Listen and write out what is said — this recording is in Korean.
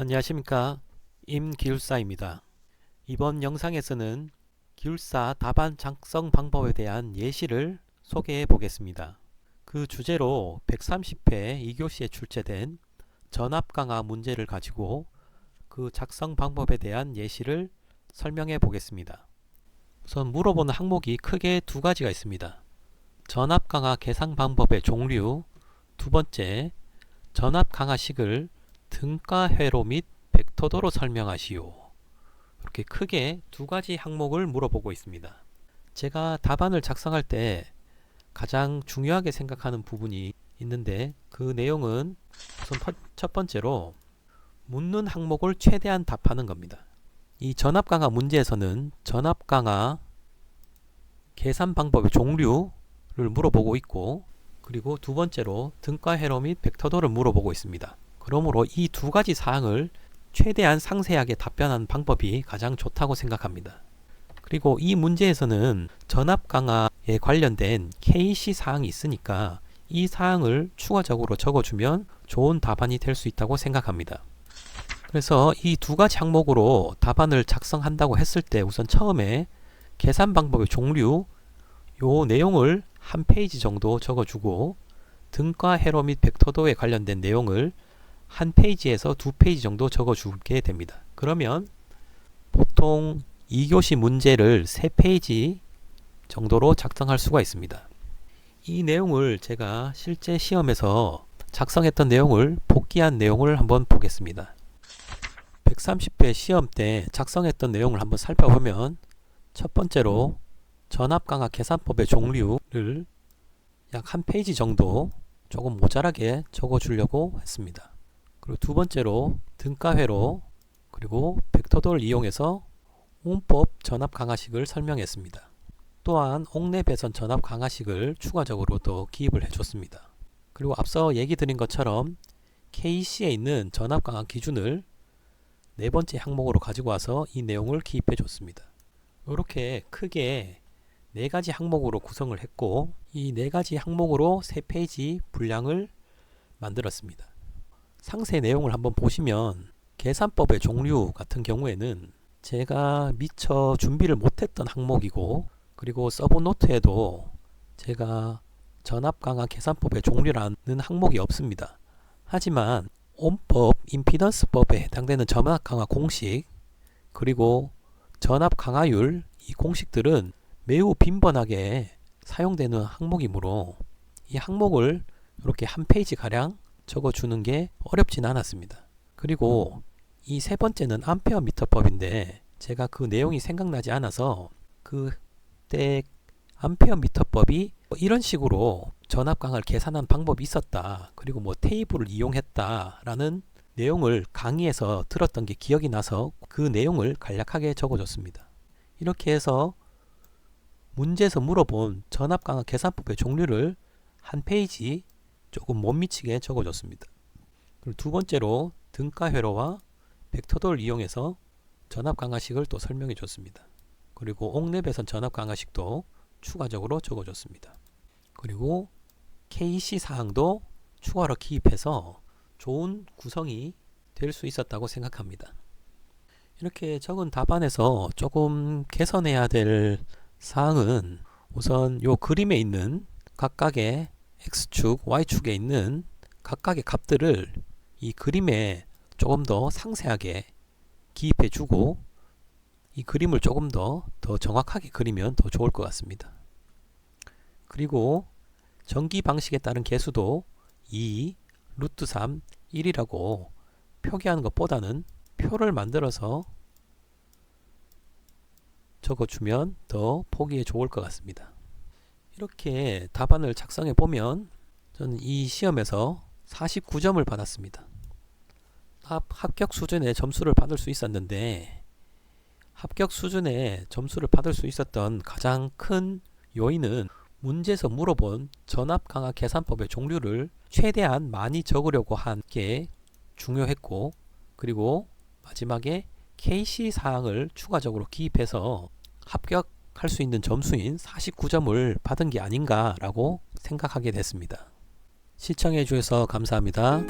안녕하십니까, 임기울사입니다. 이번 영상에서는 기울사 답안 작성 방법에 대한 예시를 소개해 보겠습니다. 그 주제로 130회 2교시에 출제된 전압강화 문제를 가지고 그 작성 방법에 대한 예시를 설명해 보겠습니다. 우선 물어보는 항목이 크게 두 가지가 있습니다. 전압강화 계산 방법의 종류, 두 번째, 전압강화식을 등가회로 및 벡터도로 설명하시오. 이렇게 크게 두 가지 항목을 물어보고 있습니다. 제가 답안을 작성할 때 가장 중요하게 생각하는 부분이 있는데, 그 내용은 우선 첫 번째로 묻는 항목을 최대한 답하는 겁니다. 이 전압강화 문제에서는 전압강화 계산 방법의 종류를 물어보고 있고, 그리고 두 번째로 등가회로 및 벡터도를 물어보고 있습니다. 그러므로 이 두 가지 사항을 최대한 상세하게 답변하는 방법이 가장 좋다고 생각합니다. 그리고 이 문제에서는 전압 강화에 관련된 KC 사항이 있으니까 이 사항을 추가적으로 적어주면 좋은 답안이 될 수 있다고 생각합니다. 그래서 이 두 가지 항목으로 답안을 작성한다고 했을 때 우선 처음에 계산 방법의 종류, 요 내용을 한 페이지 정도 적어주고, 등가회로 및 벡터도에 관련된 내용을 한 페이지에서 두 페이지 정도 적어주게 됩니다. 그러면 보통 2교시 문제를 3페이지 정도로 작성할 수가 있습니다. 이 내용을 제가 실제 시험에서 작성했던 내용을 복기한 내용을 한번 보겠습니다. 130회 시험 때 작성했던 내용을 한번 살펴보면, 첫 번째로 전압강화 계산법의 종류를 약 한 페이지 정도 조금 모자라게 적어주려고 했습니다. 그리고 두 번째로 등가회로 그리고 벡터도를 이용해서 온법 전압 강화식을 설명했습니다. 또한 옥내 배선 전압 강화식을 추가적으로 더 기입을 해줬습니다. 그리고 앞서 얘기 드린 것처럼 KC에 있는 전압 강화 기준을 네 번째 항목으로 가지고 와서 이 내용을 기입해 줬습니다. 이렇게 크게 네 가지 항목으로 구성을 했고, 이 네 가지 항목으로 3페이지 분량을 만들었습니다. 상세 내용을 한번 보시면 계산법의 종류 같은 경우에는 제가 미처 준비를 못했던 항목이고, 그리고 서브노트에도 제가 전압강화 계산법의 종류라는 항목이 없습니다. 하지만 온법, 임피던스법에 해당되는 전압강화 공식, 그리고 전압강화율, 이 공식들은 매우 빈번하게 사용되는 항목이므로 이 항목을 이렇게 한 페이지 가량 적어주는 게 어렵진 않았습니다. 그리고 이 세 번째는 암페어 미터법인데 제가 그 내용이 생각나지 않아서 그때 암페어 미터법이 이런 식으로 전압 강화를 계산한 방법이 있었다, 그리고 뭐 테이블을 이용했다 라는 내용을 강의에서 들었던 게 기억이 나서 그 내용을 간략하게 적어줬습니다. 이렇게 해서 문제에서 물어본 전압 강화 계산법의 종류를 한 페이지 조금 못 미치게 적어줬습니다. 그리고 두 번째로 등가회로와 벡터도를 이용해서 전압 강화식을 또 설명해 줬습니다. 그리고 옥내 배선 전압 강화식도 추가적으로 적어줬습니다. 그리고 KC 사항도 추가로 기입해서 좋은 구성이 될 수 있었다고 생각합니다. 이렇게 적은 답안에서 조금 개선해야 될 사항은, 우선 요 그림에 있는 각각의 X축, Y축에 있는 각각의 값들을 이 그림에 조금 더 상세하게 기입해 주고, 이 그림을 조금 더 정확하게 그리면 더 좋을 것 같습니다. 그리고 전기 방식에 따른 계수도 2, 루트 3, 1이라고 표기하는 것보다는 표를 만들어서 적어주면 더 보기에 좋을 것 같습니다. 이렇게 답안을 작성해 보면 저는 이 시험에서 49점을 받았습니다. 합격 수준의 점수를 받을 수 있었는데, 합격 수준의 점수를 받을 수 있었던 가장 큰 요인은 문제에서 물어본 전압 강화 계산법의 종류를 최대한 많이 적으려고 한 게 중요했고, 그리고 마지막에 KC 사항을 추가적으로 기입해서 합격할 수 있는 점수인 49점을 받은 게 아닌가라고 생각하게 됐습니다. 시청해 주셔서 감사합니다.